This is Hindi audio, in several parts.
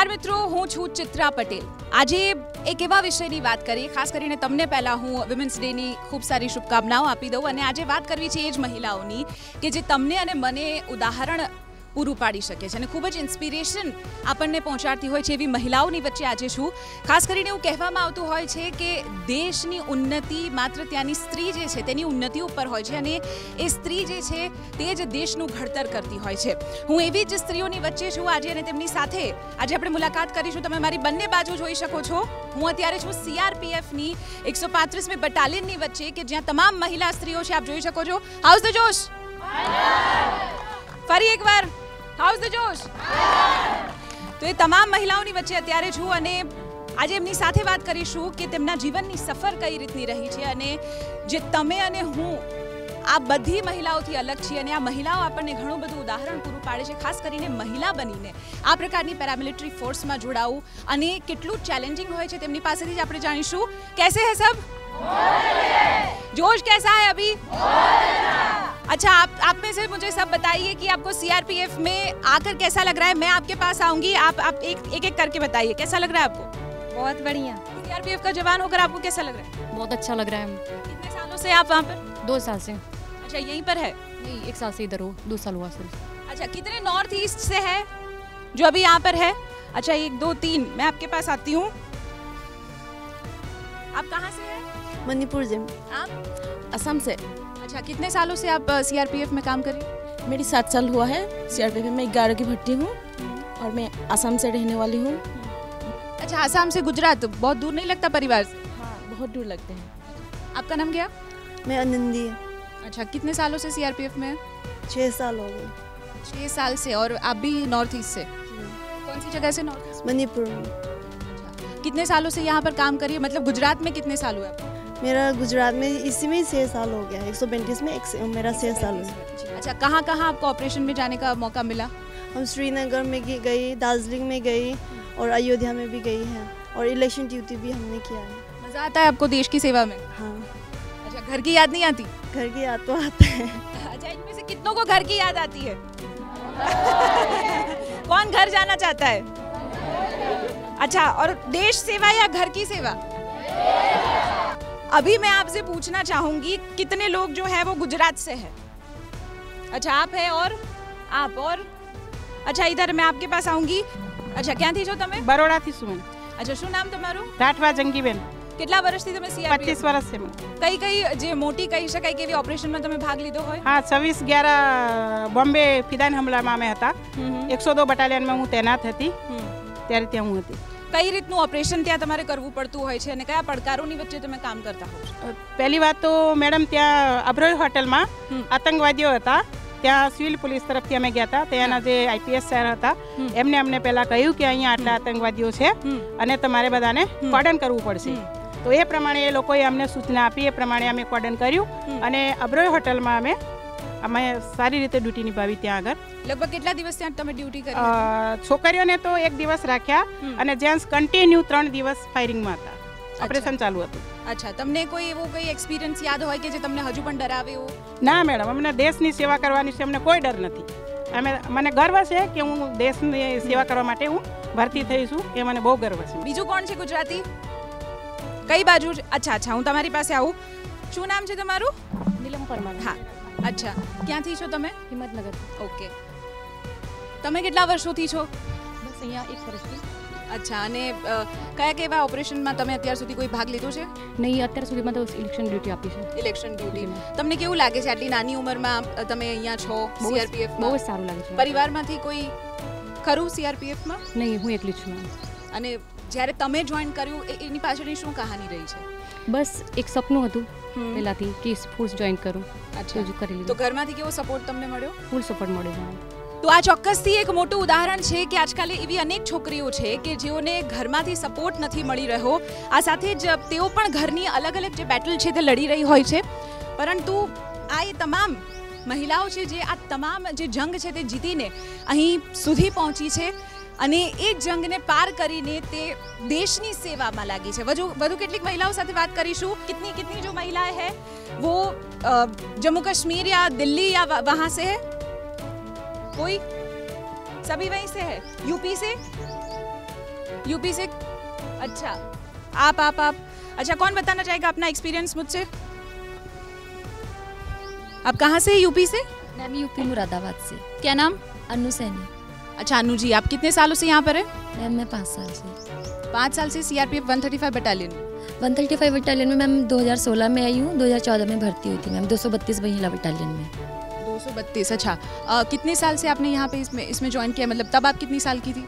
નમસ્કાર મિત્રો, હું છું ચિત્રા પટેલ। આજે એક એવા વિષયની વાત કરીએ, ખાસ કરીને તમને પહેલા હું વિમેન્સ ડેની ખૂબ સારી શુભકામનાઓ આપી દઉં। અને આજે વાત કરવી છે એ જ મહિલાઓની કે જે તમને અને મને ઉદાહરણ પૂરું પાડી શકે છે અને ખૂબ જ ઇન્સ્પિરેશન આપણને પહોંચાડતી હોય છે એવી મહિલાઓની વચ્ચે આજે છું। ખાસ કરીને એવું કહેવામાં આવતું હોય છે કે દેશની ઉન્નતિ માત્ર ત્યાંની સ્ત્રી જે છે તેની ઉન્નતિ ઉપર હોય છે અને એ સ્ત્રી જે છે તે જ દેશનું ઘડતર કરતી હોય છે। હું એવી જ સ્ત્રીઓની વચ્ચે છું આજે અને તેમની સાથે આજે આપણે મુલાકાત કરીશું। તમે મારી બંને બાજુ જોઈ શકો છો। હું અત્યારે છું CRPFની 135મી બટાલિયનની વચ્ચે કે જ્યાં તમામ મહિલા સ્ત્રીઓ છે। આપ જોઈ શકો છો। હાઉસ ધ જોશ, ફરી એકવાર હાઉસ ધ જોશ। તો એ તમામ મહિલાઓની વચ્ચે અત્યારે છું અને આજે એમની સાથે વાત કરીશું કે તેમના જીવનની સફર કઈ રીતની રહી છે અને જે તમે અને હું આ બધી મહિલાઓથી અલગ છીએ અને આ મહિલાઓ આપણને ઘણું બધું ઉદાહરણ પૂરું પાડે છે। ખાસ કરીને મહિલા બનીને આ પ્રકારની પેરામિલિટરી ફોર્સમાં જોડાવું અને કેટલું ચેલેન્જિંગ હોય છે તેમની પાસેથી જ આપણે જાણીશું। कैसे है सब? जोश कैसा है अभी? अच्छा, आप में से मुझे सब बताइए कि आपको CRPF में आकर कैसा लग रहा है। मैं आपके पास आऊंगी, आप एक एक करके बताइए कैसा लग रहा है आपको। बहुत बढ़िया। CRPF का जवान होकर आपको कैसा लग रहा है? बहुत अच्छा लग रहा है। कितने सालों से आप वहाँ पर? 2 साल से। अच्छा, यहीं पर है? नहीं, 1 साल से इधर हो, 2 साल हुआ सिर्फ। अच्छा, कितने नॉर्थ ईस्ट से है जो अभी यहाँ पर है? अच्छा, 1 2 3 मैं आपके पास आती हूँ। आप कहाँ से हैं? मणिपुर से। आप? असम से। अच्छा, कितने सालों से आप CRPF में काम कर रही हैं? मेरी 7 साल हुआ है CRPF में। 11 की भर्ती हूँ और मैं असम से रहने वाली हूँ। अच्छा, असम से गुजरात बहुत दूर नहीं लगता परिवार से? हाँ, बहुत दूर लगते हैं। आपका नाम क्या? मैं आनंदी। अच्छा, कितने सालों से CRPF में? 6 साल हो गए। 6 साल से। और आप भी नॉर्थ ईस्ट से? कौन सी जगह से नॉर्थ ईस्ट? मणिपुर में। कितने सालों से यहाँ पर काम करिए, मतलब गुजरात में कितने साल हुए आपको? मेरा गुजरात में इसी में 6 साल हो गया। 135 में मेरा 6 साल हुआ। अच्छा, कहाँ कहाँ आपको ऑपरेशन में जाने का मौका मिला? हम श्रीनगर में गई, दार्जिलिंग में गई और अयोध्या में भी गई है और इलेक्शन ड्यूटी भी हमने किया है। मज़ा आता है आपको देश की सेवा में? हाँ। अच्छा, घर की याद नहीं आती? घर की याद तो आता है। अच्छा, इनमें से कितनों को घर की याद आती है? कौन घर जाना चाहता है? अच्छा, और देश सेवा या घर की सेवा? अभी मैं आपसे पूछना चाहूंगी कितने लोग जो है वो गुजरात से है? अच्छा, आप है और आप और अच्छा, इधर मैं आपके पास आऊंगी। अच्छा, ક્યાંથી છો તમે? બરોડાથી છું। अच्छा, શું નામ તમારું? રાઠવા જંગીબેન। કેટલા વર્ષથી તમે CRPF? 25 વર્ષ છે મને। કઈ કઈ જે મોટી કહી શકાય કે એવી ઓપરેશનમાં તમે ભાગ લીધો હોય? હા, 26/11 બોમ્બે ફિદાન હમલામાં અમે હતા। 102 બટાલિયનમાં હું તૈનાત હતી, ત્યારે ત્યાં હું હતી। કઈ રીતનું ઓપરેશન ત્યાં તમારે કરવું પડતું હોય છે અને કયા પડકારોની વચ્ચે તમે કામ કરતા હો છો? પહેલી વાત તો મેડમ, ત્યાં અબ્રોય હોટલમાં આતંકવાદીઓ હતા। ત્યાં સિવિલ પોલીસ તરફથી અમે ગયા હતા। ત્યાંના જે IPS સર હતા એમને અમને પહેલાં કહ્યું કે અહીંયા આટલા આતંકવાદીઓ છે અને તમારે બધાને કોર્ડન કરવું પડશે। તો એ પ્રમાણે એ લોકોએ અમને સૂચના આપી, એ પ્રમાણે અમે કોર્ડન કર્યું અને અબ્રોય હોટલમાં અમે સારી રીતે ડ્યુટી નિભાવી ત્યાં આગળ। લગભગ કેટલા દિવસ ત્યાં તમે ડ્યુટી કરી? છોકરીઓને તો 1 દિવસ રાખ્યા અને જેન્ટ્સ કન્ટિન્યુ 3 દિવસ ફાયરિંગમાં હતા। ઓપરેશન ચાલુ હતું। અચ્છા, તમને કોઈ એવો કોઈ એક્સપિરિયન્સ યાદ હોય કે જે તમને હજુ પણ ડરાવે એવું? ના મેડમ, અમને દેશની સેવા કરવાની છે, અમને કોઈ ડર નથી। મને ગર્વ છે કે હું દેશની સેવા કરવા માટે હું ભરતી થઈ છું, એ મને બહુ ગર્વ છે। બીજું કોણ છે ગુજરાતી? કઈ બાજુ? अच्छा, હું તમારી પાસે આવું। શું નામ છે તમારું? નીલમ પરમાર। હા, अच्छा, ક્યાંથી છો તમે? હિંમતનગર। ઓકે, તમે કેટલા વર્ષોથી છો? બસ અહીંયા 1 વર્ષથી। અચ્છા, અને કયા કેવા ઓપરેશનમાં તમે અત્યાર સુધી કોઈ ભાગ લીધો છે? નહીં, અત્યાર સુધીમાં તો ઇલેક્શન ડ્યુટી આપી છે। ઇલેક્શન ડ્યુટી તમને કેવું લાગે છે આટલી નાની ઉંમરમાં તમે અહીંયા છો CRPF? બહુ જ સારું લાગે છે। પરિવારમાંથી કોઈ ખરું CRPFમાં? નહીં, હું એકલી છું। અને જ્યારે તમે જોઈન કર્યું એની પાછળની શું કહાની રહી છે? બસ એક સપનું હતું પહેલાથી કે ફોર્સ જોઈન કરું। અચ્છા, કરી લીધું। તો ઘરમાંથી કેવો સપોર્ટ તમને મળ્યો? ફૂલ સપોર્ટ મળ્યો। તો આ ચોક્કસથી એક મોટું ઉદાહરણ છે કે આજકાલે એવી અનેક છોકરીઓ છે કે જેઓને ઘરમાંથી સપોર્ટ નથી મળી રહ્યો। આ સાથે જ તેઓ પણ ઘરની અલગ અલગ જે બેટલ છે તે લડી રહી હોય છે, પરંતુ આ એ તમામ મહિલાઓ છે જે આ તમામ જે જંગ છે તે જીતીને અહીં સુધી પહોંચી છે અને એ જંગને પાર કરીને તે દેશની સેવામાં લાગી છે। વધુ કેટલીક મહિલાઓ સાથે વાત કરીશું। कितनी जो महिलाएं हैं वो जम्मू कश्मीर या दिल्ली या वहाँ से है? कोई? सभी वहीं से है? यूपी से? यूपी से। अच्छा, आप अच्छा, कौन बताना चाहेगा अपना एक्सपीरियंस मुझसे? आप कहाँ से? यूपी से? मैम यूपी मुरादाबाद से। क्या नाम? अनु सैनी। अच्छा अनु जी, आप कितने सालों से यहाँ पर है? मैम मैं 5 साल से। 5 साल से सीआरपीएफ 135 बटालियन? 135 बटालियन में मैम 2016 में आई हूँ, 2014 में भर्ती हुई थी मैम 232 महिला बटालियन में। 232, अच्छा। कितने साल से आपने यहाँ पे इसमें ज्वाइन किया, मतलब तब आप कितनी साल की थी?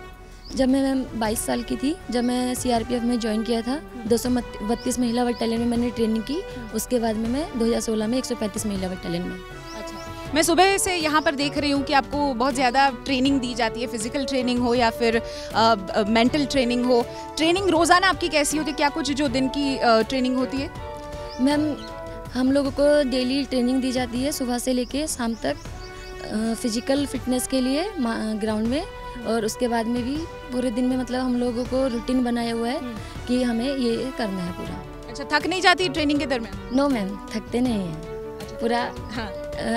जब मैं मैम 22 साल की थी, जब मैं सीआरपीएफ में ज्वाइन किया था 232 महिला बटालियन में मैंने ट्रेनिंग की। उसके बाद में मैं 2016 में 135 महिला बटालियन में। अच्छा, मैं सुबह से यहाँ पर देख रही हूँ कि आपको बहुत ज़्यादा ट्रेनिंग दी जाती है, फिजिकल ट्रेनिंग हो या फिर मेंटल ट्रेनिंग हो। ट्रेनिंग रोज़ाना आपकी कैसी होती है? क्या कुछ जो दिन की ट्रेनिंग होती है? मैम हम लोगों को डेली ट्रेनिंग दी जाती है सुबह से लेके शाम तक, फिजिकल फिटनेस के लिए ग्राउंड में, और उसके बाद में भी पूरे दिन में मतलब हम लोगों को रूटीन बनाया हुआ है कि हमें ये करना है पूरा। अच्छा, थक नहीं जाती ट्रेनिंग के दरमियान? नो मैम, थकते नहीं हैं पूरा। हाँ,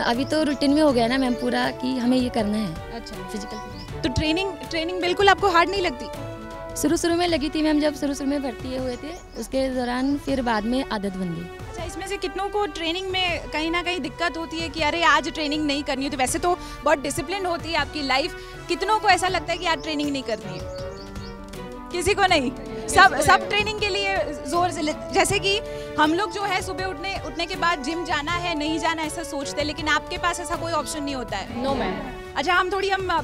अभी तो रूटीन में हो गया ना मैम पूरा कि हमें ये करना है। अच्छा, फिजिकल। तो ट्रेनिंग बिल्कुल आपको हार्ड नहीं लगती? शुरू में लगी थी मैम, जब शुरू में भर्ती हुए थे उसके दौरान, फिर बाद में आदत बन गई। अच्छा, इसमें से कितनों को ट्रेनिंग में कहीं ना कहीं दिक्कत होती है कि अरे आज ट्रेनिंग नहीं करनी है? तो वैसे तो बहुत डिसिप्लिन होती है आपकी लाइफ, कितनों को ऐसा लगता है कि आज ट्रेनिंग नहीं करनी है? किसी को नहीं, सब ट्रेनिंग के लिए जोर से, जैसे कि हम लोग जो है सुबह उठने के बाद जिम जाना है नहीं जाना ऐसा सोचते हैं, लेकिन आपके पास ऐसा कोई ऑप्शन नहीं होता है? No ma'am. अच्छा, हम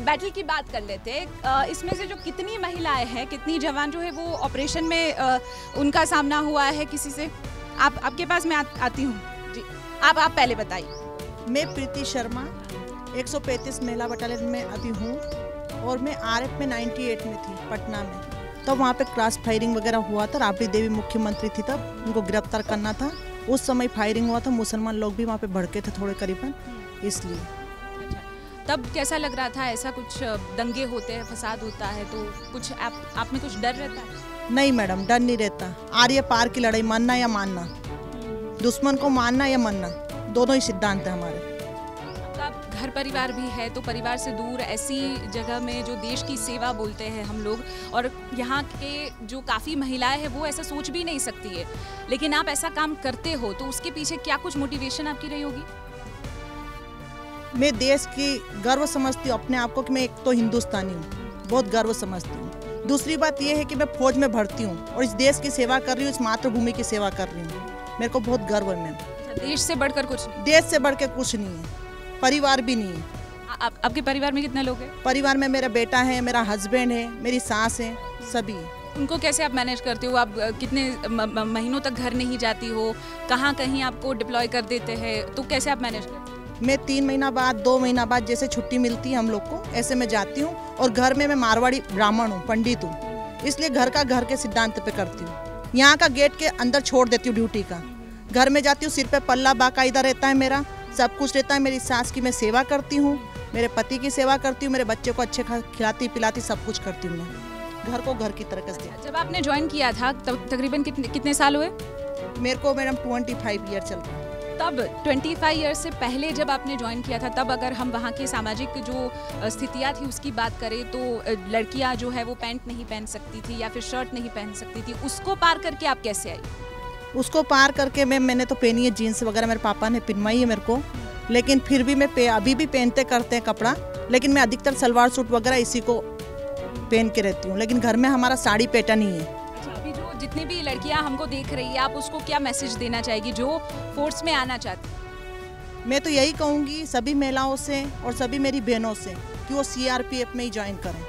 बैटल की बात कर लेते हैं। इसमें से जो कितनी महिलाएं हैं, कितनी जवान जो है वो ऑपरेशन में उनका सामना हुआ है किसी से? आपके पास मैं आती हूँ जी, आप पहले बताइए। मैं प्रीति शर्मा 135 महिला बटालियन में अभी हूँ, और मैं आरएफ में 98 में थी पटना में। तब वहाँ पे क्रॉस फायरिंग वगैरह हुआ था, राबड़ी देवी मुख्यमंत्री थी तब, उनको गिरफ्तार करना था। उस समय फायरिंग हुआ था, मुसलमान लोग भी वहाँ पे भड़के थे थोड़े करीबन, इसलिए। तब कैसा लग रहा था? ऐसा कुछ दंगे होते हैं, फसाद होता है, तो कुछ आप में कुछ डर रहता है? नहीं मैडम, डर नहीं रहता। आर्य पार की लड़ाई, मानना या मानना, दुश्मन को मानना या मानना, दोनों ही सिद्धांत है हमारे। आपका घर परिवार भी है, तो परिवार से दूर ऐसी जगह में जो देश की सेवा बोलते हैं हम लोग, और यहाँ के जो काफ़ी महिलाएं हैं वो ऐसा सोच भी नहीं सकती है, लेकिन आप ऐसा काम करते हो, तो उसके पीछे क्या कुछ मोटिवेशन आपकी रही होगी? मैं देश की गर्व समझती हूँ अपने आप को कि मैं एक तो हिंदुस्तानी हूँ, बहुत गर्व समझती हूँ। दूसरी बात यह है कि मैं फौज में भर्ती हूँ और इस देश की सेवा कर रही हूँ, इस मातृभूमि की सेवा कर रही हूँ। मेरे को बहुत गर्व है मैम। देश से बढ़कर कुछ नहीं? देश से बढ़कर कुछ नहीं है, परिवार भी नहीं है। आपके परिवार में कितने लोग हैं? परिवार में मेरा बेटा है, मेरा हस्बैंड है, मेरी सास है, सभी है। उनको कैसे आप मैनेज करते हो? आप कितने महीनों तक घर नहीं जाती हो, कहाँ कहीं आपको डिप्लॉय कर देते हैं, तो कैसे आप मैनेज करते हो? मैं 3 महीना बाद, 2 महीना बाद जैसे छुट्टी मिलती है हम लोग को, ऐसे मैं जाती हूँ। और घर में मैं मारवाड़ी ब्राह्मण हूँ, पंडित हूँ, इसलिए घर का घर के सिद्धांत पे करती हूँ। यहाँ का गेट के अंदर छोड़ देती हूँ ड्यूटी का, घर में जाती हूँ, सिर पे पल्ला बाकायदा रहता है मेरा, सब कुछ रहता है। मेरी सास की मैं सेवा करती हूँ, मेरे पति की सेवा करती हूँ, मेरे बच्चे को अच्छे खिलाती पिलाती सब कुछ करती हूँ मैं, घर को घर की तरह से। जब आपने ज्वाइन किया था तब तकरीबन कितने साल हुए? मेरे को मैडम 25 ईयर चल रहा है। तब 25 ईयर्स से पहले जब आपने ज्वाइन किया था, तब अगर हम वहाँ की सामाजिक जो स्थितियाँ थी उसकी बात करें तो लड़कियाँ जो है वो पैंट नहीं पहन सकती थी या फिर शर्ट नहीं पहन सकती थी, उसको पार करके आप कैसे आई? उसको पार करके मैंने तो पहनी है जीन्स वगैरह, मेरे पापा ने पहनवाई है मेरे को, लेकिन फिर भी मैं अभी भी पहनते करते हैं कपड़ा, लेकिन मैं अधिकतर सलवार सूट वगैरह इसी को पहन के रहती हूँ। लेकिन घर में हमारा साड़ी पैटर्न ही है। अभी जो जितनी भी लड़कियां हमको देख रही है, आप उसको क्या मैसेज देना चाहेगी जो फोर्स में आना चाहती? मैं तो यही कहूँगी सभी महिलाओं से और सभी मेरी बहनों से कि वो सीआरपीएफ में ही ज्वाइन करें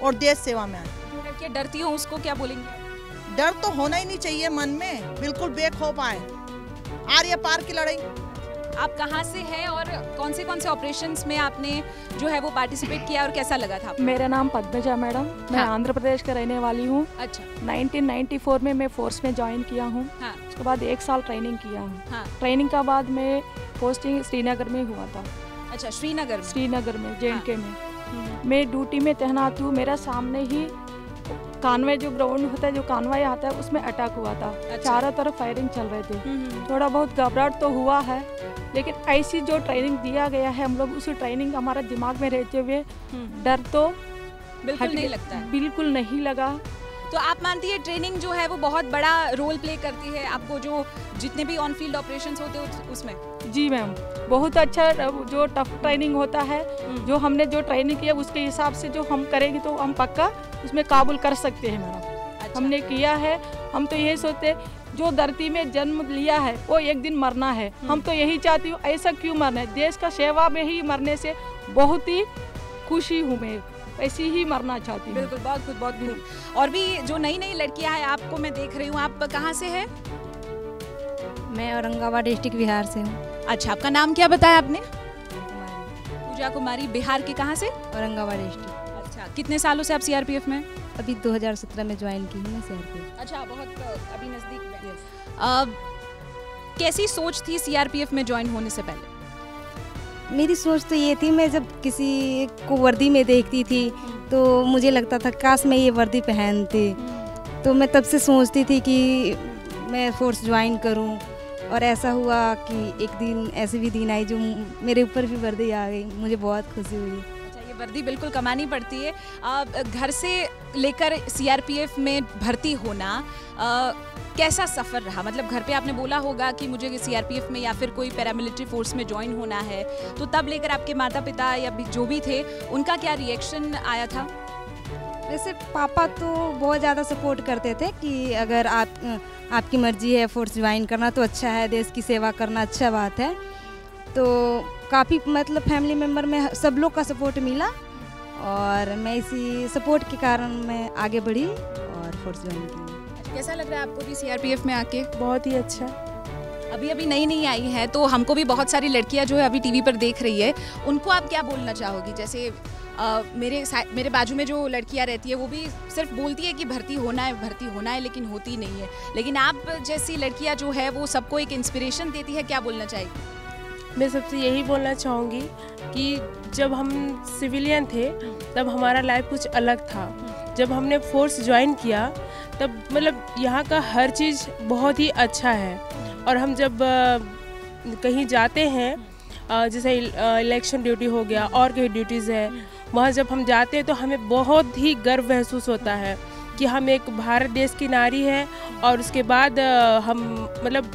और देश सेवा में आए। जो लड़कियां डरती हो उसको क्या बोलेंगे? डर तो होना ही नहीं चाहिए मन में, बिल्कुल बेखौफ आए। आर्य पार की लड़ाई। आप कहाँ से हैं और कौन से ऑपरेशंस में आपने जो है वो पार्टिसिपेट किया और कैसा लगा था? मेरा नाम पद्मजा मैडम, मैं हाँ। आंध्र प्रदेश का रहने वाली हूँ। अच्छा। 1994 में मैं फोर्स में ज्वाइन किया हूँ। हाँ। उसके बाद 1 साल ट्रेनिंग किया हूँ। हाँ। ट्रेनिंग का बाद में पोस्टिंग श्रीनगर में हुआ था। अच्छा, श्रीनगर में JNK में मैं ड्यूटी में तैनात हूँ। मेरा सामने ही कानवे जो ग्राउंड होता है, जो कानवा आता है, उसमें अटैक हुआ था। अच्छा। चारों तरफ फायरिंग चल रहे थे। थोड़ा बहुत घबराहट तो हुआ है, लेकिन ऐसी जो ट्रेनिंग दिया गया है हम लोग उसी ट्रेनिंग हमारा दिमाग में रहते हुए डर तो बिल्कुल नहीं लगता है। बिल्कुल नहीं लगा। तो आप मानती है ट्रेनिंग जो है वो बहुत बड़ा रोल प्ले करती है आपको, जो जितने भी ऑन फील्ड ऑपरेशंस होते हैं उसमें? जी मैम, बहुत अच्छा जो टफ ट्रेनिंग होता है, जो हमने जो ट्रेनिंग किया उसके हिसाब से जो हम करेंगे तो हम पक्का उसमें काबुल कर सकते हैं मैडम। अच्छा। हमने किया है। हम तो यही सोचते जो धरती में जन्म लिया है वो एक दिन मरना है। हम तो यही चाहती हूँ, ऐसा क्यों मरना है, देश का सेवा में ही मरने से बहुत ही खुशी हूँ मैं, ऐसी ही मरना चाहती हूँ। बिल्कुल, बहुत खूब, बहुत खूब। और भी जो नई नई लड़कियां हैं, आपको मैं देख रही हूँ, आप कहाँ से हैं? मैं औरंगाबाद डिस्ट्रिक्ट बिहार से हूँ। अच्छा, आपका नाम क्या बताया आपने? पूजा कुमारी। बिहार के कहाँ से? औरंगाबाद डिस्ट्रिक्ट। अच्छा, कितने सालों से आप सीआरपीएफ में? अभी 2017 में ज्वाइन की हूँ मैं सीआरपीएफ। अच्छा, बहुत अभी नजदीक में। कैसी सोच थी सीआरपीएफ में ज्वाइन होने से पहले? मेरी सोच तो ये थी, मैं जब किसी को वर्दी में देखती थी तो मुझे लगता था काश मैं ये वर्दी पहनती। तो मैं तब से सोचती थी कि मैं फोर्स ज्वाइन करूं, और ऐसा हुआ कि एक दिन ऐसे भी दिन आई जो मेरे ऊपर भी वर्दी आ गई। मुझे बहुत खुशी हुई। अच्छा, ये वर्दी बिल्कुल कमानी पड़ती है। घर से लेकर सीआरपीएफ में भर्ती होना कैसा सफ़र रहा? मतलब घर पे आपने बोला होगा कि मुझे सीआरपीएफ में या फिर कोई पैरामिलिट्री फोर्स में ज्वाइन होना है, तो तब लेकर आपके माता पिता या जो भी थे उनका क्या रिएक्शन आया था? वैसे पापा तो बहुत ज़्यादा सपोर्ट करते थे कि अगर आपकी मर्जी है फोर्स ज्वाइन करना तो अच्छा है, देश की सेवा करना अच्छा बात है। तो काफ़ी मतलब फैमिली मेम्बर में सब लोग का सपोर्ट मिला, और मैं इसी सपोर्ट के कारण मैं आगे बढ़ी और फोर्स ज्वाइन की। कैसा लग रहा है आपको भी सीआरपीएफ में आके? बहुत ही अच्छा। अभी अभी नई नई आई है, तो हमको भी बहुत सारी लड़कियां जो है अभी टीवी पर देख रही है, उनको आप क्या बोलना चाहोगी? जैसे मेरे बाजू में जो लड़कियां रहती है वो भी सिर्फ बोलती है कि भर्ती होना है, लेकिन होती नहीं है। लेकिन आप जैसी लड़कियां जो है वो सबको एक इंस्पिरेशन देती है, क्या बोलना चाहेगी? मैं सबसे यही बोलना चाहूँगी कि जब हम सिविलियन थे तब हमारा लाइफ कुछ अलग था। जब हमने फोर्स ज्वाइन किया तब मतलब यहाँ का हर चीज़ बहुत ही अच्छा है, और हम जब कहीं जाते हैं जैसे इलेक्शन ड्यूटी हो गया और कई ड्यूटीज़ है, वहाँ जब हम जाते हैं तो हमें बहुत ही गर्व महसूस होता है कि हम एक भारत देश की नारी है, और उसके बाद हम मतलब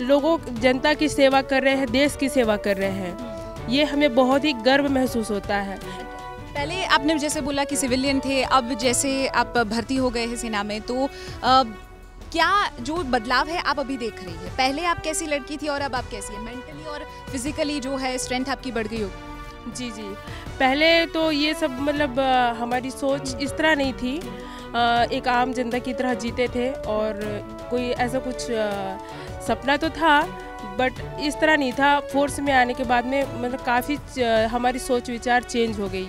लोगों जनता की सेवा कर रहे हैं, देश की सेवा कर रहे हैं। ये हमें बहुत ही गर्व महसूस होता है। पहले आपने जैसे बोला कि सिविलियन थे, अब जैसे आप भर्ती हो गए हैं सेना में, तो क्या जो बदलाव है आप अभी देख रही है? पहले आप कैसी लड़की थी और अब आप कैसी है? मेंटली और फिजिकली जो है स्ट्रेंथ आपकी बढ़ गई होगी? जी, पहले तो ये सब मतलब हमारी सोच इस तरह नहीं थी, एक आम जनता की तरह जीते थे, और कोई ऐसा कुछ सपना तो था बट इस तरह नहीं था। फोर्स में आने के बाद में मतलब काफ़ी हमारी सोच विचार चेंज हो गई,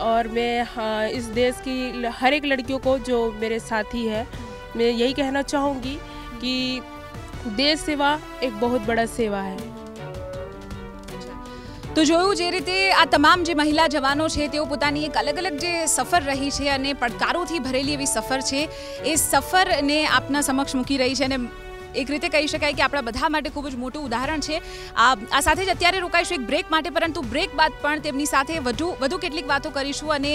और मैं इस देश की हर एक लड़कियों को जो मेरे साथी है, मैं यही कहना चाहूँगी कि देश सेवा एक बहुत बड़ा सेवा है। તો જોયું જે રીતે આ તમામ જે મહિલા જવાનો છે તેઓ પોતાની એક અલગ અલગ જે સફર રહી છે અને પડકારોથી ભરેલી એવી સફર છે, એ સફરને આપના સમક્ષ મૂકી રહી છે, અને એક રીતે કહી શકાય કે આપણા બધા માટે ખૂબ જ મોટું ઉદાહરણ છે। આ સાથે જ અત્યારે રોકાઈશું એક બ્રેક માટે, પરંતુ બ્રેક બાદ પણ તેમની સાથે વધુ કેટલીક વાતો કરીશું, અને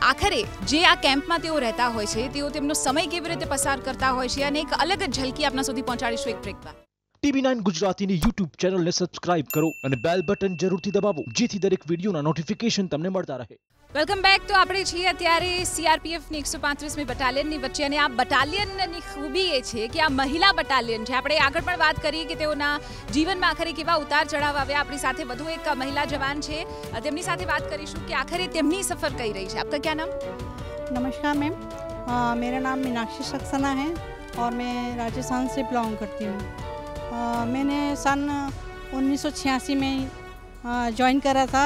આખરે જે આ કેમ્પમાં તેઓ રહેતા હોય છે તેઓ તેમનો સમય કેવી રીતે પસાર કરતા હોય છે, અને એક અલગ જ ઝલકી આપના સુધી પહોંચાડીશું એક બ્રેક બાદ। TV9 ગુજરાતીની YouTube ચેનલને સબસ્ક્રાઇબ કરો અને બેલ બટન જરૂરથી દબાવો, જેથી દરેક વિડીયોના નોટિફિકેશન તમને મળતા રહે। Welcome back. તો આપણે છીએ અત્યારે સીઆરપીએફની 135મી બટાલિયનની વચ્ચે, અને આ બટાલિયનની ખૂબી એ છે કે આ મહિલા બટાલિયન છે। આપણે આગળ પણ વાત કરી કે તેઓના જીવનમાં આખરે કેવા ઉતાર ચઢાવ આવ્યા। આપણી સાથે વધુ એક મહિલા જવાન છે, તેમની સાથે વાત કરીશું કે આખરે તેમની સફર કઈ રહી છે। आपका क्या नाम? नमस्कार मैम, मेरा नाम मीनाक्षी सक्सेना है और मैं राजस्थान से बिलोंग करती हूँ। मैंने सन 1986 में ज्वाइन करा था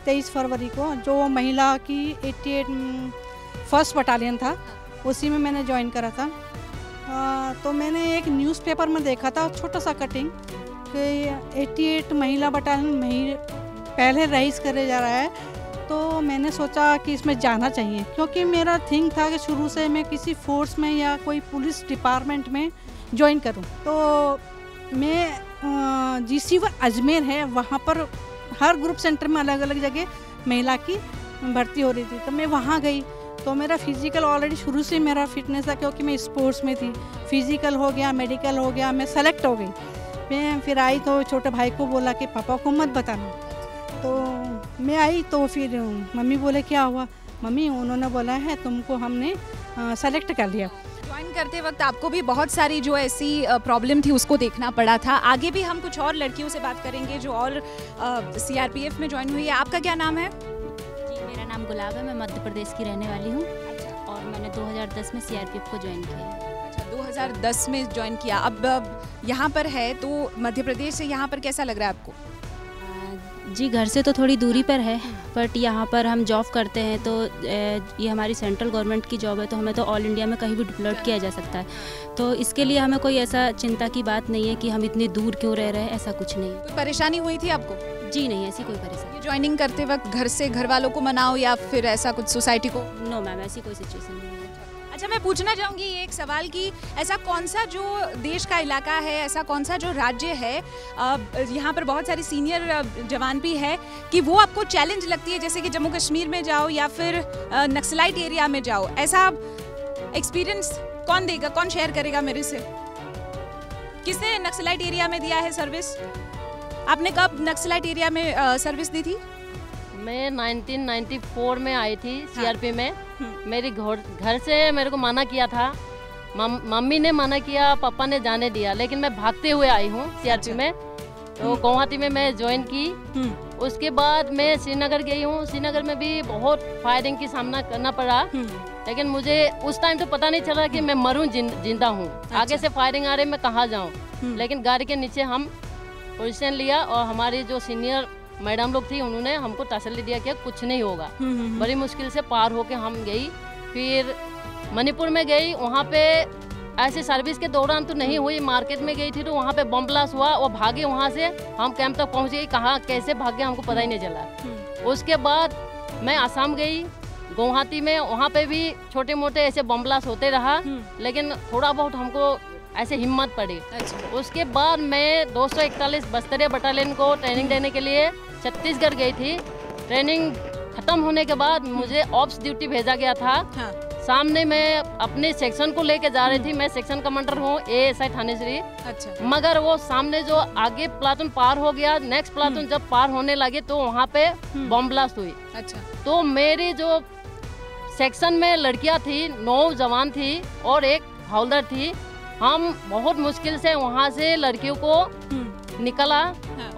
23 फरवरी को, जो महिला की 88 फर्स्ट बटालियन था, उसी में मैंने ज्वाइन करा था। तो मैंने एक न्यूज़पेपर में देखा था छोटा सा कटिंग कि 88 महिला बटालियन पहले रईस करे जा रहा है, तो मैंने सोचा कि इसमें जाना चाहिए, क्योंकि मेरा थिंक था कि शुरू से मैं किसी फोर्स में या कोई पुलिस डिपार्टमेंट में ज्वाइन करूं। तो मैं GC1 अजमेर है, वहाँ पर हर ग्रुप सेंटर में अलग अलग जगह महिला की भर्ती हो रही थी, तो मैं वहाँ गई तो मेरा फिजिकल ऑलरेडी शुरू से मेरा फिटनेस था, क्योंकि मैं स्पोर्ट्स में थी। फिजिकल हो गया, मेडिकल हो गया, मैं सेलेक्ट हो गई। मैं फिर आई तो छोटे भाई को बोला कि पापा को मत बताना। तो मैं आई तो फिर मम्मी बोले क्या हुआ? मम्मी उन्होंने बोला है तुमको हमने सेलेक्ट कर लिया। ज्वाइन करते वक्त आपको भी बहुत सारी जो ऐसी प्रॉब्लम थी उसको देखना पड़ा था। आगे भी हम कुछ और लड़कियों से बात करेंगे जो और सीआरपीएफ में ज्वाइन हुई है। आपका क्या नाम है? जी, मेरा नाम गुलाब है, मैं मध्य प्रदेश की रहने वाली हूँ। और मैंने 2010 में सीआरपीएफ को ज्वाइन किया है। अच्छा, 2010 में ज्वाइन किया। अब यहाँ पर है तो मध्य प्रदेश से यहाँ पर कैसा लग रहा है आपको? जी, घर से तो थोड़ी दूरी पर है, बट यहाँ पर हम जॉब करते हैं तो ये हमारी सेंट्रल गवर्नमेंट की जॉब है, तो हमें तो ऑल इंडिया में कहीं भी डिप्लॉयड किया जा सकता है। तो इसके लिए हमें कोई ऐसा चिंता की बात नहीं है कि हम इतनी दूर क्यों रह रहे हैं, ऐसा कुछ नहीं है। कोई परेशानी हुई थी आपको? जी नहीं, ऐसी कोई परेशानी। ज्वाइनिंग करते वक्त घर से घर वालों को मनाओ या फिर ऐसा कुछ सोसाइटी को? नो मैम, ऐसी कोई सिचुएशन नहीं है। अच्छा, मैं पूछना चाहूँगी एक सवाल कि ऐसा कौन सा जो देश का इलाका है, ऐसा कौन सा जो राज्य है, यहाँ पर बहुत सारी सीनियर जवान भी है, कि वो आपको चैलेंज लगती है, जैसे कि जम्मू कश्मीर में जाओ या फिर नक्सलाइट एरिया में जाओ, ऐसा एक्सपीरियंस कौन देगा, कौन शेयर करेगा मेरे से? किसने नक्सलाइट एरिया में दिया है सर्विस? आपने कब नक्सलाइट एरिया में सर्विस दी थी? मैं 1994 में आई थी सीआरपी में। मेरी घर से मेरे को मना किया था, मम्मी ने मना किया, पापा ने जाने दिया, लेकिन मैं भागते हुए आई हूँ सीआरपी में। तो गुवाहाटी में मैं ज्वाइन की। उसके बाद मैं श्रीनगर गई हूँ। श्रीनगर में भी बहुत फायरिंग की सामना करना पड़ा, लेकिन मुझे उस टाइम तो पता नहीं चला कि मैं मरूं जिंदा हूँ। आगे से फायरिंग आ रही, मैं कहाँ जाऊँ। लेकिन गाड़ी के नीचे हम पोजीशन लिया और हमारी जो सीनियर मैडम लोग थी उन्होंने हमको तसल्ली दिया कि कुछ नहीं होगा। बड़ी मुश्किल से पार होके हम गई। फिर मणिपुर में गई, वहाँ पे ऐसे सर्विस के दौरान तो नहीं हुई, मार्केट में गई थी तो वहाँ पे बम ब्लास्ट हुआ और भागे वहाँ से। हम कैंप तक पहुँच गई, कहाँ कैसे भागे हमको पता ही नहीं चला। उसके बाद मैं आसाम गई, गुवाहाटी में, वहाँ पे भी छोटे मोटे ऐसे बम ब्लास्ट होते रहा, लेकिन थोड़ा बहुत हमको ऐसे हिम्मत पड़ी। उसके बाद मैं 241 बस्तरिया बटालियन को ट्रेनिंग देने के लिए छत्तीसगढ़ गई थी। ट्रेनिंग खत्म होने के बाद मुझे ऑप्स ड्यूटी भेजा गया था। सामने मैं अपने सेक्शन को लेके जा रही थी, मैं सेक्शन कमांडर हूँ एएसआई थानेश्वरी। मगर वो सामने जो आगे प्लाटून पार हो गया, नेक्स्ट प्लाटून जब पार होने लगे तो वहाँ पे बम ब्लास्ट हुई। तो मेरी जो सेक्शन में लड़कियाँ थी, 9 जवान थी और एक हवलदार थी। हम बहुत मुश्किल से वहाँ से लड़कियों को निकला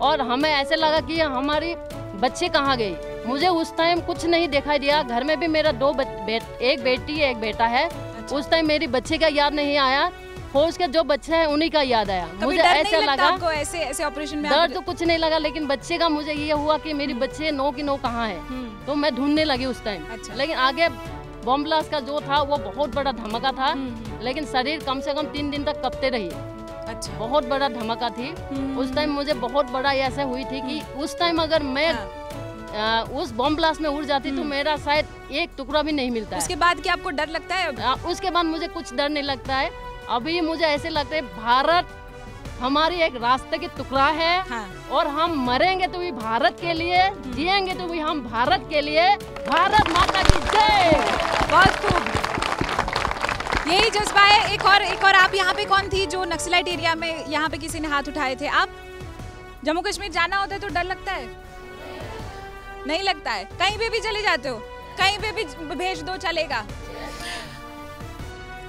और हमें ऐसे लगा कि हमारी बच्चे कहाँ गई। मुझे उस टाइम कुछ नहीं दिखाई दिया। घर में भी मेरा एक बेटी एक बेटा है। उस टाइम मेरी बच्चे का याद नहीं आया, फौज के जो बच्चे हैं उन्हीं का याद आया। मुझे ऐसा लगा आपको ऐसे ऑपरेशन में डर तो कुछ नहीं लगा, लेकिन बच्चे का मुझे ये हुआ कि मेरी बच्चे 9 की 9 कहाँ है। तो मैं ढूंढने लगी उस टाइम। लेकिन आगे बम ब्लास्ट का जो था वो बहुत बड़ा धमाका था, लेकिन शरीर कम से कम 3 दिन तक कपते रही। बहुत बड़ा धमाका थी उस टाइम। मुझे बहुत बड़ा ऐसा हुई थी कि उस टाइम अगर मैं उस बम ब्लास्ट में उड़ जाती तो मेरा शायद एक टुकड़ा भी नहीं मिलता है। उसके बाद क्या आपको डर लगता है? उसके बाद मुझे कुछ डर नहीं लगता है। अभी मुझे ऐसे लगता है भारत हमारी एक रास्ते की टुकड़ा है और हम मरेंगे तो भी भारत के लिए, जिएंगे तो भी हम भारत के लिए। भारत माता की जय। बहुत खूब, यही जज्बा है। एक और आप यहाँ पे कौन थी जो नक्सलाइट एरिया में यहाँ पे किसी ने हाथ उठाए थे? आप जम्मू कश्मीर जाना होता है तो डर लगता है? नहीं लगता है? कहीं पे भी चले जाते हो, कहीं पे भी भेज दो चलेगा।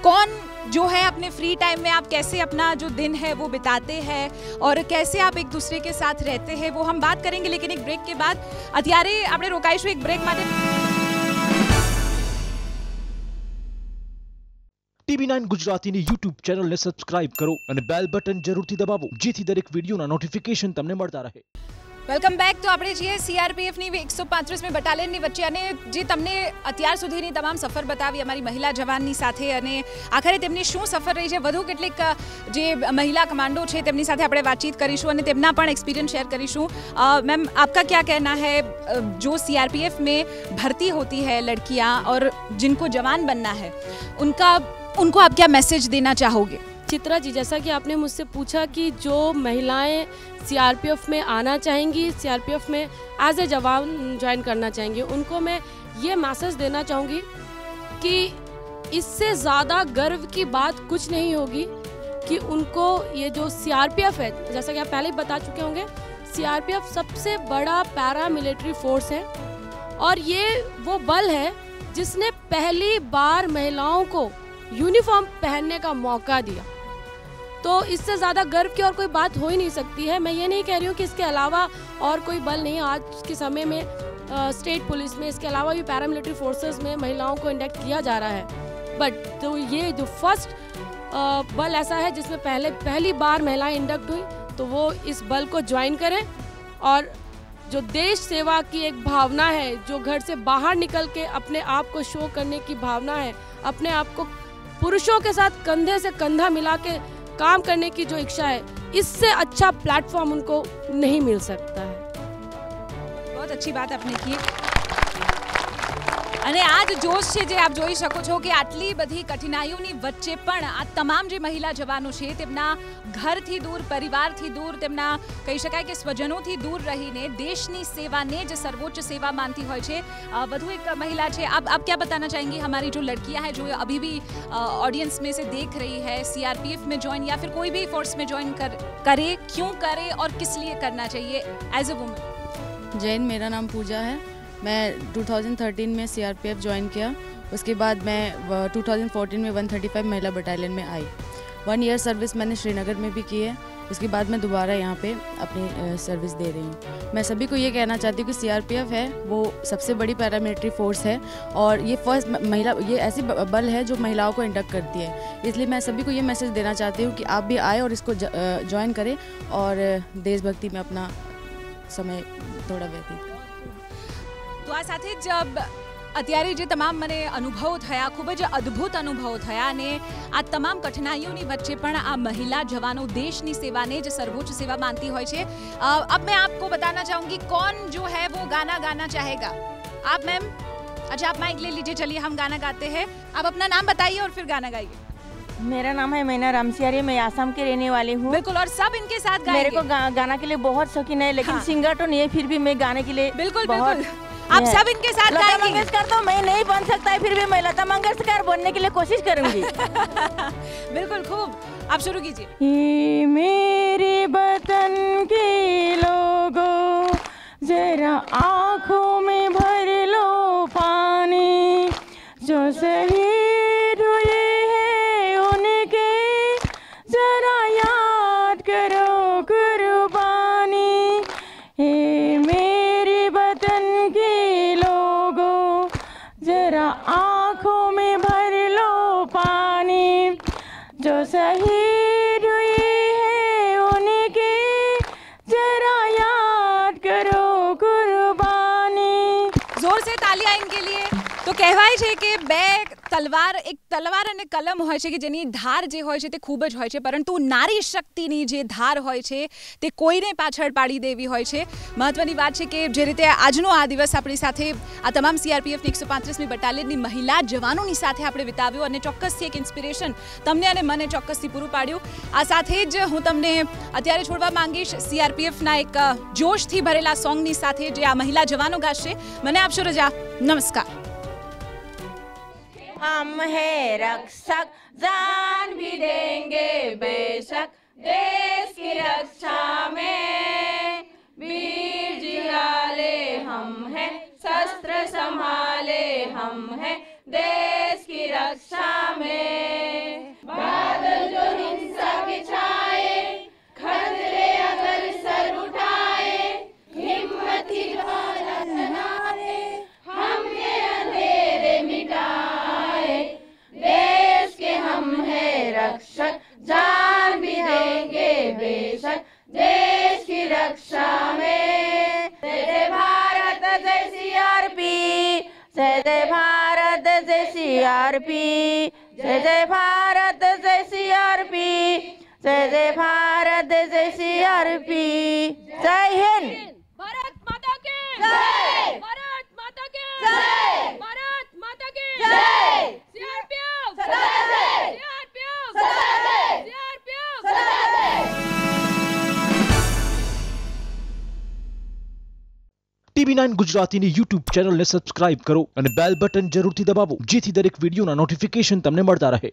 कौन जो है अपने फ्री टाइम में आप कैसे अपना जो दिन है वो बिताते हैं और कैसे आप एक दूसरे के साथ रहते हैं वो हम बात करेंगे, लेकिन एक ब्रेक के बाद। અત્યારે આપણે રોકાઈશું એક બ્રેક માટે। TV9 ગુજરાતીની YouTube ચેનલને સબસ્ક્રાઇબ કરો અને બેલ બટન જરૂરથી દબાવો જેથી દરેક વિડીયોના નોટિફિકેશન તમને મળતા રહે। Welcome back. તો આપણે છીએ સીઆરપીએફની 135મી બટાલિયનની વચ્ચે અને જે તમને અત્યાર સુધીની તમામ સફર બતાવી અમારી મહિલા જવાનની સાથે અને આખરે તેમની શું સફર રહી છે, વધુ કેટલીક જે મહિલા કમાન્ડો છે તેમની સાથે આપણે વાતચીત કરીશું અને તેમના પણ એક્સપિરિયન્સ શેર કરીશું। मैम, आपका क्या कहना है, जो सीआरपीएफ में भर्ती होती है लड़कियां और जिनको जवान बनना है, उनको आप क्या मैसेज देना चाहोगे? चित्रा जी, जैसा कि आपने मुझसे पूछा कि जो महिलाएं सीआरपीएफ में आना चाहेंगी, सीआरपीएफ में एज ए जवान ज्वाइन करना चाहेंगी, उनको मैं ये मैसेज देना चाहूँगी कि इससे ज़्यादा गर्व की बात कुछ नहीं होगी कि उनको ये जो सीआरपीएफ है, जैसा कि आप पहले ही बता चुके होंगे, सीआरपीएफ सबसे बड़ा पैरा मिलिट्री फोर्स है और ये वो बल है जिसने पहली बार महिलाओं को यूनिफॉर्म पहनने का मौका दिया। तो इससे ज़्यादा गर्व की और कोई बात हो ही नहीं सकती है। मैं ये नहीं कह रही हूँ कि इसके अलावा और कोई बल नहीं, आज के समय में स्टेट पुलिस में इसके अलावा भी पैरामिलिट्री फोर्सेस में महिलाओं को इंडक्ट किया जा रहा है, बट तो ये जो फर्स्ट बल ऐसा है जिसमें पहली बार महिलाएं इंडक्ट हुई, तो वो इस बल को ज्वाइन करें और जो देश सेवा की एक भावना है, जो घर से बाहर निकल के अपने आप को शो करने की भावना है, अपने आप को पुरुषों के साथ कंधे से कंधा मिला के काम करने की जो इच्छा है, इससे अच्छा प्लेटफॉर्म उनको नहीं मिल सकता है। बहुत अच्छी बात आपने की અને આ જ જોશ છે જે આપ જોઈ શકો છો કે આટલી બધી કઠિનાઈઓની વચ્ચે પણ આ તમામ જે મહિલા જવાનો છે તેમના ઘરથી દૂર, પરિવારથી દૂર, તેમના કહી શકાય કે સ્વજનોથી दूर રહીને દેશની સેવાને જ સર્વોચ્ચ સેવા માનતી હોય છે। વધુ એક મહિલા છે, आप क्या बताना चाहेंगी हमारी जो लड़कियां हैं जो अभी भी ऑडियंस में से देख रही है, सीआरपीएफ में ज्वाइन या फिर कोई भी फोर्स में ज्वाइन करे, क्यों करे और किस लिए करना चाहिए एज अ वुमन? जैन, मेरा नाम पूजा है। मैं 2013 में सीआरपीएफ ज्वाइन किया। उसके बाद मैं 2014 में 135 महिला बटालियन में आई। 1 ईयर सर्विस मैंने श्रीनगर में भी की है। उसके बाद मैं दोबारा यहाँ पे अपनी सर्विस दे रही हूँ। मैं सभी को ये कहना चाहती हूँ कि सीआरपीएफ है वो सबसे बड़ी पैरामिलिट्री फोर्स है और ये फर्स्ट महिला, ये ऐसी बल है जो महिलाओं को इंडक्ट करती है। इसलिए मैं सभी को ये मैसेज देना चाहती हूँ कि आप भी आए और इसको ज्वाइन करें और देशभक्ति में अपना समय थोड़ा व्यतीत। તો આ સાથે જ અત્યારે જે તમામ મને અનુભવો થયા, ખૂબ જ અદ્ભુત અનુભવો થયા અને આ તમામ કઠિનાઈઓની વચ્ચે પણ આ મહિલા જવાનો દેશની સેવાને જ સર્વોચ્ચ સેવા માનતી હોય છે। अब मैं आपको बताना चाहूँगी कौन जो है वो गाना गाना चाहेगा। आप मैम, अच्छा आप माइक ले लीजिए, चलिए हम गाना गाते हैं। आप अपना नाम बताइए और फिर गाना गाइए। मेरा नाम है मैना रामसियारी, मैं आसाम के रहने वाली हूँ। बिल्कुल, और सब इनके साथ गाएंगे। मेरे को गाना के लिए बहुत शौकीन है, लेकिन सिंगर तो नहीं है, फिर भी मैं गाने के लिए बिल्कुल बिल्कुल आप सब इनके साथ लता मंगेशकर तो मैं नहीं बन सकता है, फिर भी मैं लता मंगेशकर बनने के लिए कोशिश करूंगी। बिल्कुल, खूब, आप शुरू कीजिए। मेरे वतन के लोगों जरा आँखों में भर लो पानी, जो शहीद हुए हैं उनके जरा याद करो कुर्बानी। मेरे वतन के लोगों जरा आँखों में भर लो पानी, जो शहीद हुए हैं उनके जरा याद करो कुर्बानी। जोर से तालियां इनके लिए। तो કહેવાય છે કે બે તલવાર, એક તલવાર અને કલમ હોય છે કે જેની ધાર જે હોય છે તે ખૂબ જ હોય છે, પરંતુ નારી શક્તિની જે ધાર હોય છે તે કોઈને પાછળ પાડી દેવી હોય છે। મહત્વની વાત છે કે જે રીતે આજનો આ દિવસ આપણી સાથે આ તમામ સીઆરપીએફની 135મી બટાલિયનની મહિલા જવાનોની સાથે આપણે વિતાવ્યો અને ચોક્કસથી એક ઇન્સ્પિરેશન તમને અને મને ચોક્કસથી પૂરું પાડ્યું। આ સાથે જ હું તમને અત્યારે છોડવા માંગીશ सीआरपीएफના એક જોશથી ભરેલા સોંગની સાથે જે આ મહિલા જવાનો ગાશે। મને આપશો રજા, નમસ્કાર। हम है रक्षक, जान भी देंगे बेशक, देश की रक्षा में वीर जियाले हम हैं, शस्त्र संभाले हम हैं देश की रक्षा में। बादल जो हिंसा के छाए, खतरे अगर सर उठाए, हिम्मत ही भारत नारे, हमने अंधेरे मिटाए, देश के हम है रक्षक, जान भी देंगे बेशक, देश की रक्षा में। जय जय भारत, जय सीआरपी, जय जय भारत, जय सीआरपी, जय जय भारत, जय सीआरपी, जय जय भारत, जय सीआरपी। जय हिंद। भारत माता की जय। भारत माता की जय। भारत माता की जय। सीआरपीएफ सदा जय। सीआरपीएफ सदा जय। 99 ગુજરાતીની YouTube ચેનલને સબસ્ક્રાઇબ કરો અને બેલ બટન જરૂરથી દબાવો જેથી દરેક વિડીયોના નોટિફિકેશન તમને મળતા રહે.